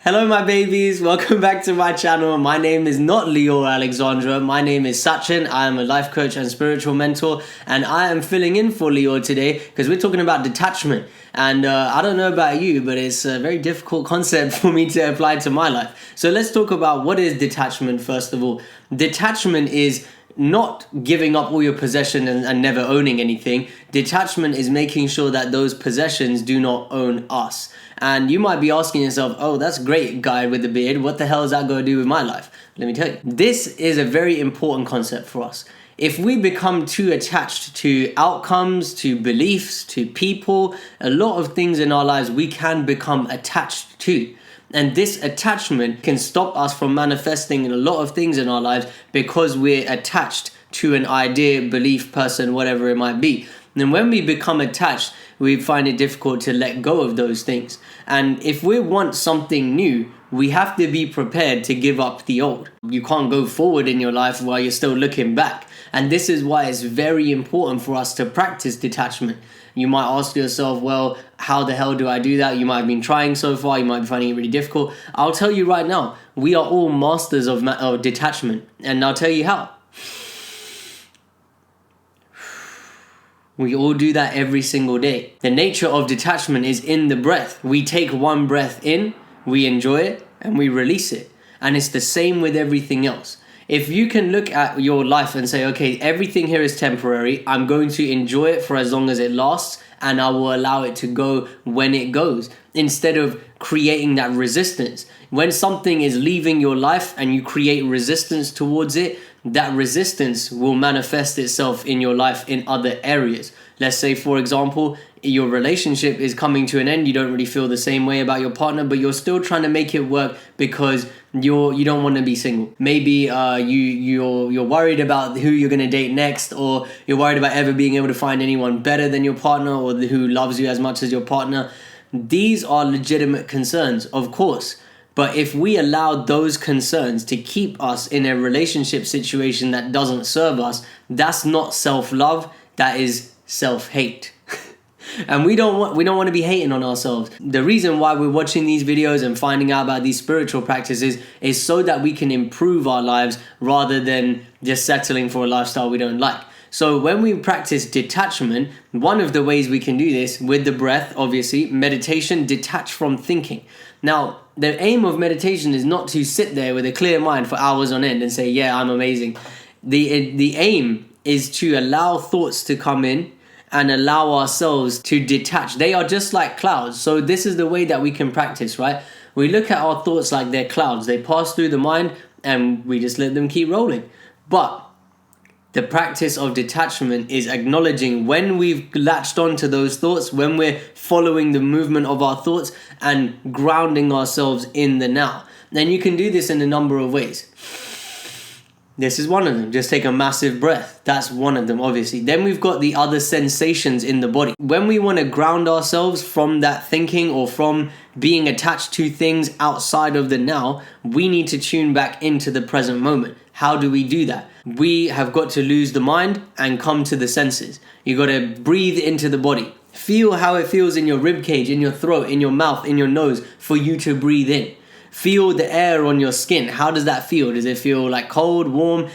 Hello my babies, welcome back to my channel. My name is not Leeor Alexandra, my name is Sachin. I am a life coach and spiritual mentor, and I am filling in for Leeor today because we're talking about detachment. And I don't know about you, but it's a very difficult concept for me to apply to my life. So let's talk about what is detachment first of all. Detachment is not giving up all your possession and never owning anything. Detachment is making sure that those possessions do not own us. And you might be asking yourself, oh, that's great, guy with the beard. What the hell is that going to do with my life? Let me tell you. This is a very important concept for us. If we become too attached to outcomes, to beliefs, to people, a lot of things in our lives we can become attached to. And this attachment can stop us from manifesting in a lot of things in our lives because we're attached to an idea, belief, person, whatever it might be. And when we become attached, we find it difficult to let go of those things. And if we want something new, we have to be prepared to give up the old. You can't go forward in your life while you're still looking back. And this is why it's very important for us to practice detachment. You might ask yourself, well, how the hell do I do that? You might have been trying so far, you might be finding it really difficult. I'll tell you right now, we are all masters of detachment. And I'll tell you how. We all do that every single day. The nature of detachment is in the breath. We take one breath in, we enjoy it, and we release it. And it's the same with everything else. If you can look at your life and say, okay, everything here is temporary, I'm going to enjoy it for as long as it lasts, and I will allow it to go when it goes, instead of creating that resistance. When something is leaving your life and you create resistance towards it, that resistance will manifest itself in your life in other areas. Let's say, for example, your relationship is coming to an end. You don't really feel the same way about your partner, but you're still trying to make it work because you don't want to be single. Maybe you're worried about who you're going to date next, or you're worried about ever being able to find anyone better than your partner or who loves you as much as your partner. These are legitimate concerns, of course. But if we allow those concerns to keep us in a relationship situation that doesn't serve us, that's not self-love, that is self-hate. And we don't want to be hating on ourselves. The reason why we're watching these videos and finding out about these spiritual practices is so that we can improve our lives rather than just settling for a lifestyle we don't like. So when we practice detachment, one of the ways we can do this with the breath, obviously, meditation, detach from thinking. Now, the aim of meditation is not to sit there with a clear mind for hours on end and say, yeah, I'm amazing. The aim is to allow thoughts to come in and allow ourselves to detach. They are just like clouds. So this is the way that we can practice, right? We look at our thoughts like they're clouds. They pass through the mind and we just let them keep rolling. But the practice of detachment is acknowledging when we've latched onto those thoughts, when we're following the movement of our thoughts and grounding ourselves in the now. Then you can do this in a number of ways. This is one of them. Just take a massive breath. That's one of them, obviously. Then we've got the other sensations in the body. When we want to ground ourselves from that thinking or from being attached to things outside of the now, we need to tune back into the present moment. How do we do that? We have got to lose the mind and come to the senses. You got to breathe into the body. Feel how it feels in your rib cage, in your throat, in your mouth, in your nose for you to breathe in. Feel the air on your skin. How does that feel? Does it feel like cold, warm?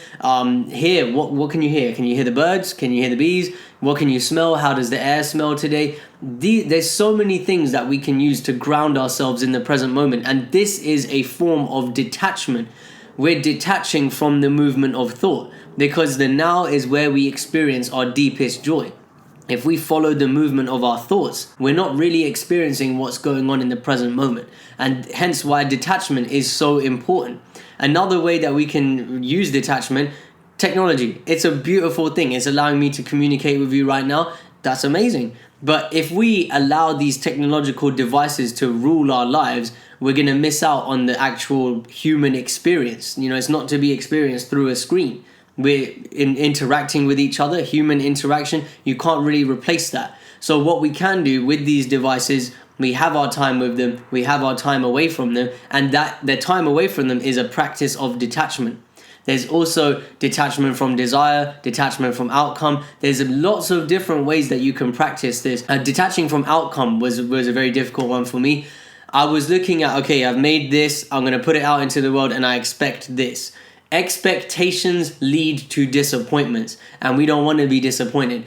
Hear, what can you hear? Can you hear the birds? Can you hear the bees? What can you smell? How does the air smell today? There's so many things that we can use to ground ourselves in the present moment. And this is a form of detachment. We're detaching from the movement of thought because the now is where we experience our deepest joy. If we follow the movement of our thoughts, we're not really experiencing what's going on in the present moment. And hence why detachment is so important. Another way that we can use detachment, technology. It's a beautiful thing. It's allowing me to communicate with you right now. That's amazing. But if we allow these technological devices to rule our lives, we're going to miss out on the actual human experience. You know, it's not to be experienced through a screen. We're interacting with each other, human interaction. You can't really replace that. So what we can do with these devices, we have our time with them, we have our time away from them, and that the time away from them is a practice of detachment. There's also detachment from desire, detachment from outcome. There's lots of different ways that you can practice this. Detaching from outcome was a very difficult one for me. I was looking at, okay, I've made this, I'm going to put it out into the world and I expect this. Expectations lead to disappointments, and we don't want to be disappointed.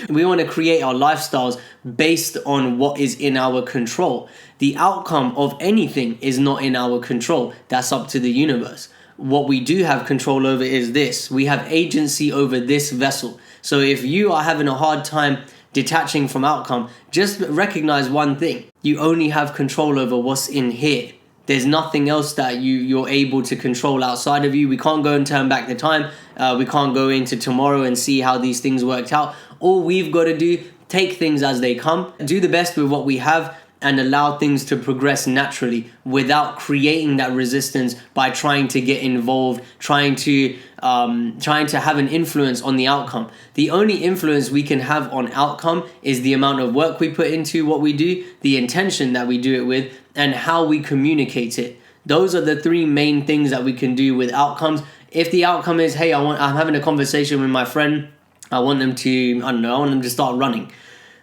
We want to create our lifestyles based on what is in our control. The outcome of anything is not in our control. That's up to the universe. What we do have control over is this. We have agency over this vessel. So if you are having a hard time detaching from outcome, just recognize one thing. You only have control over what's in here. There's nothing else that you're able to control outside of you. We can't go and turn back the time. We can't go into tomorrow and see how these things worked out. All we've got to do, take things as they come, do the best with what we have, and allow things to progress naturally without creating that resistance by trying to get involved, trying to have an influence on the outcome. The only influence we can have on outcome is the amount of work we put into what we do, the intention that we do it with, and how we communicate it. Those are the three main things that we can do with outcomes. If the outcome is, hey, I'm having a conversation with my friend, I want them to start running.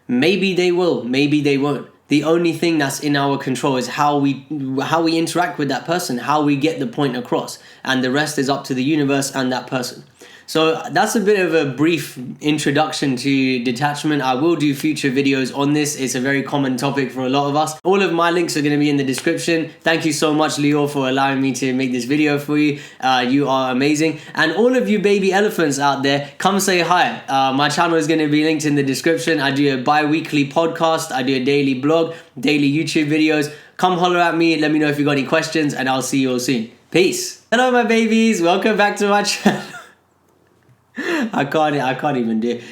Maybe they will, maybe they won't. The only thing that's in our control is how we interact with that person, how we get the point across, and the rest is up to the universe and that person. So that's a bit of a brief introduction to detachment. I will do future videos on this. It's a very common topic for a lot of us. All of my links are going to be in the description. Thank you so much, Leeor, for allowing me to make this video for you. You are amazing. And all of you baby elephants out there, come say hi. My channel is going to be linked in the description. I do a bi-weekly podcast. I do a daily blog, daily YouTube videos. Come holler at me. Let me know if you got any questions, and I'll see you all soon. Peace. Hello, my babies. Welcome back to my channel. I can't even do it.